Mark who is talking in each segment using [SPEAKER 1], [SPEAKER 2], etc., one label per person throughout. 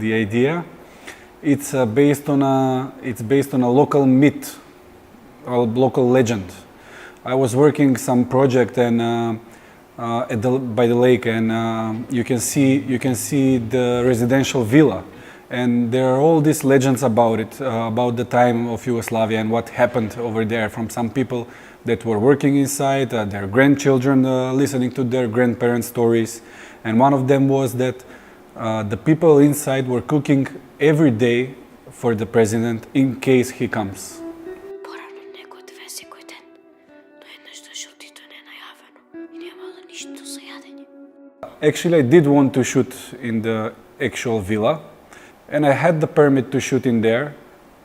[SPEAKER 1] the idea. It's based on a local myth, a local legend. I was working some project and by the lake, and you can see the residential villa, and there are all these legends about it, about the time of Yugoslavia and what happened over there from some people that were working inside, their grandchildren listening to their grandparents' stories, and one of them was that the people inside were cooking every day for the president in case he comes. Actually, I did want to shoot in the actual villa, and I had the permit to shoot in there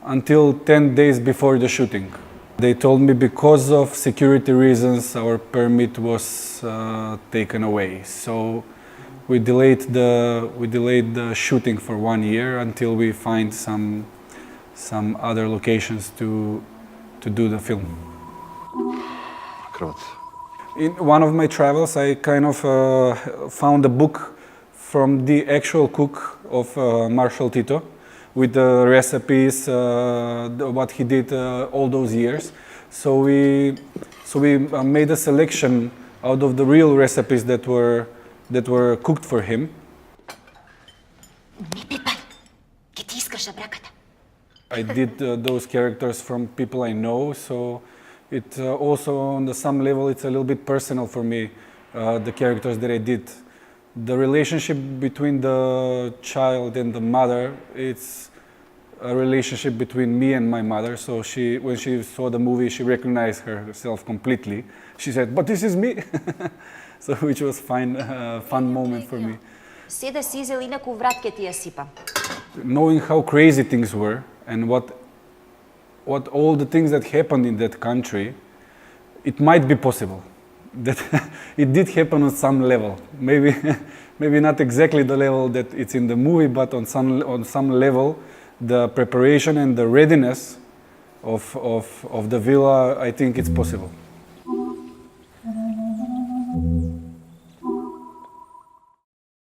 [SPEAKER 1] until 10 days before the shooting. They told me because of security reasons our permit was taken away. So we delayed the shooting for 1 year until we find some other locations to do the film. In one of my travels, I kind of found a book from the actual cook of Marshal Tito, with the recipes, what he did all those years. So we made a selection out of the real recipes that were cooked for him. I did those characters from people I know, so it also on some level it's a little bit personal for me, the characters that I did. The relationship between the child and the mother, it's a relationship between me and my mother. So when she saw the movie, she recognized herself completely. She said, "But this is me," so which was fun moment for me. Knowing how crazy things were and what all the things that happened in that country, it might be possible. That it did happen on some level, maybe not exactly the level that it's in the movie, but on some level, the preparation and the readiness of the villa, I think it's possible.